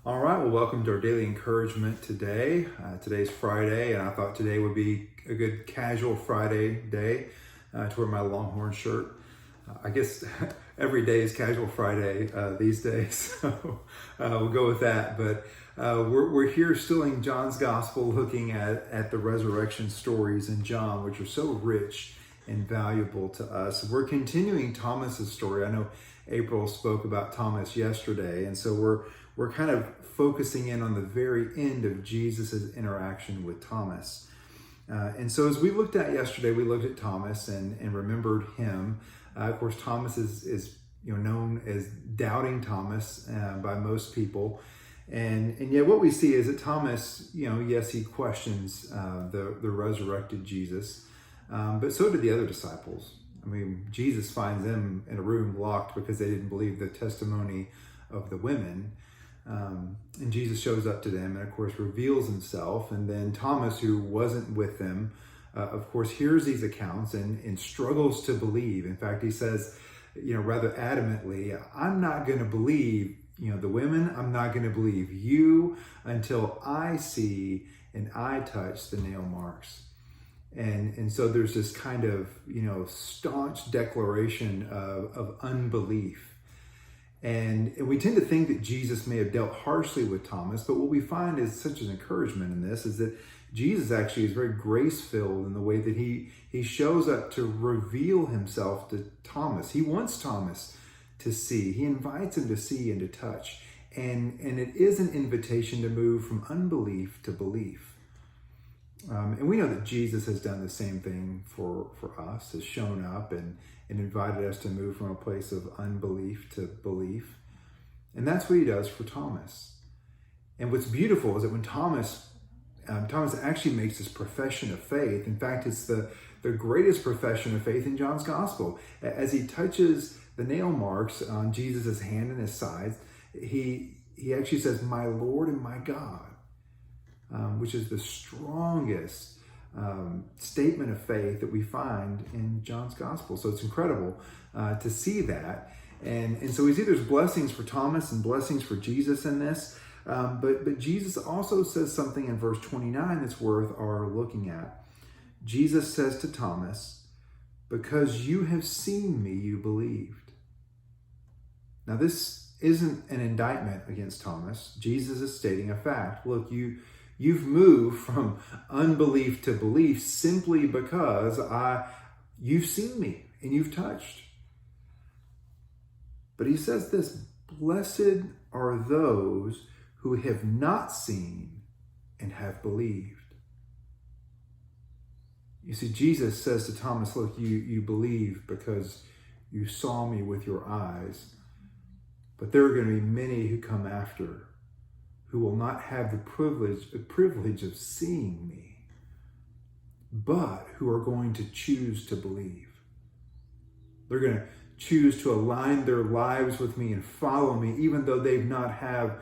All right, well, welcome to our daily encouragement today. Today's Friday, and I thought today would be a good casual Friday day to wear my Longhorn shirt. I guess every day is casual Friday these days, so we'll go with that. But we're here still in John's Gospel, looking at the resurrection stories in John, which are so rich and valuable to us. We're continuing Thomas's story. I know April spoke about Thomas yesterday, and so we're kind of focusing in on the very end of Jesus's interaction with Thomas. And so as we looked at yesterday, we looked at Thomas and remembered him. Of course, Thomas is known as Doubting Thomas by most people. And yet what we see is that Thomas, yes, he questions the resurrected Jesus, but so did the other disciples. I mean, Jesus finds them in a room locked because they didn't believe the testimony of the women. And Jesus shows up to them and, of course, reveals himself. And then Thomas, who wasn't with them, of course, hears these accounts and struggles to believe. In fact, he says, rather adamantly, I'm not going to believe, the women. I'm not going to believe you until I see and I touch the nail marks. And so there's this kind of, staunch declaration of unbelief. And we tend to think that Jesus may have dealt harshly with Thomas, but what we find is such an encouragement in this is that Jesus actually is very grace-filled in the way that he shows up to reveal himself to Thomas. He wants Thomas to see. He invites him to see and to touch. And it is an invitation to move from unbelief to belief. And we know that Jesus has done the same thing for us, has shown up and invited us to move from a place of unbelief to belief. And that's what he does for Thomas. And what's beautiful is that when Thomas actually makes this profession of faith, in fact, it's the greatest profession of faith in John's Gospel. As he touches the nail marks on Jesus' hand and his sides, he actually says, "My Lord and my God," which is the strongest statement of faith that we find in John's Gospel. So it's incredible to see that. And so we see there's blessings for Thomas and blessings for Jesus in this. But Jesus also says something in verse 29 that's worth our looking at. Jesus says to Thomas, "Because you have seen me, you believed." Now this isn't an indictment against Thomas. Jesus is stating a fact. Look, You've moved from unbelief to belief simply because you've seen me and you've touched. But he says this, "Blessed are those who have not seen and have believed." You see, Jesus says to Thomas, look, you believe because you saw me with your eyes, but there are going to be many who come after who will not have the privilege of seeing me, but who are going to choose to believe. They're going to choose to align their lives with me and follow me, even though they've not had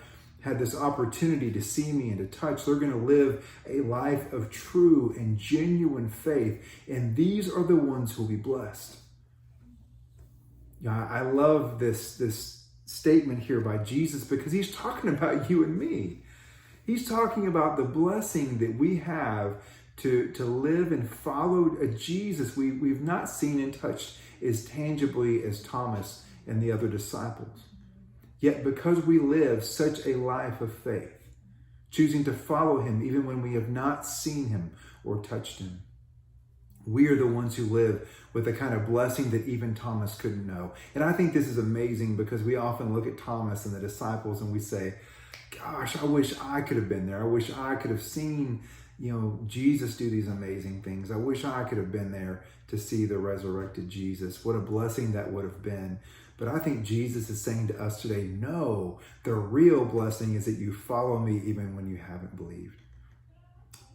this opportunity to see me and to touch. They're going to live a life of true and genuine faith, and these are the ones who will be blessed. I love this statement here by Jesus because he's talking about you and me. He's talking about the blessing that we have to live and follow a Jesus we've not seen and touched as tangibly as Thomas and the other disciples. Yet because we live such a life of faith, choosing to follow him even when we have not seen him or touched him, we are the ones who live with the kind of blessing that even Thomas couldn't know. And I think this is amazing because we often look at Thomas and the disciples and we say, gosh, I wish I could have been there. I wish I could have seen, Jesus do these amazing things. I wish I could have been there to see the resurrected Jesus. What a blessing that would have been. But I think Jesus is saying to us today, no, the real blessing is that you follow me even when you haven't believed.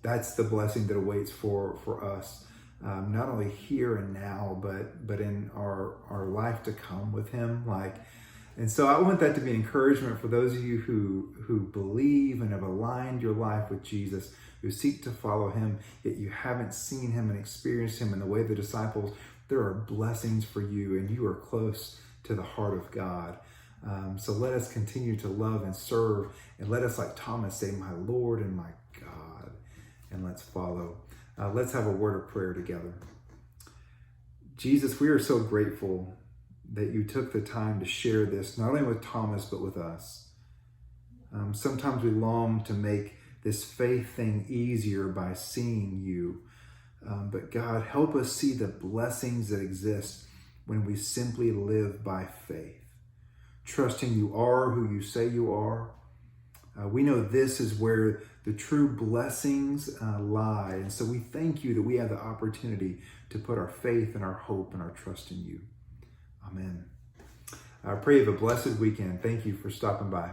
That's the blessing that awaits for us. Not only here and now, but in our life to come with him. And so I want that to be an encouragement for those of you who believe and have aligned your life with Jesus, who seek to follow him, yet you haven't seen him and experienced him in the way of the disciples. There are blessings for you, and you are close to the heart of God. So let us continue to love and serve, and let us, like Thomas, say, my Lord and my God, and let's follow. Let's have a word of prayer together. Jesus, we are so grateful that you took the time to share this, not only with Thomas, but with us. Sometimes we long to make this faith thing easier by seeing you. But God, help us see the blessings that exist when we simply live by faith, trusting you are who you say you are. We know this is where the true blessings lie. And so we thank you that we have the opportunity to put our faith and our hope and our trust in you. Amen. I pray you have a blessed weekend. Thank you for stopping by.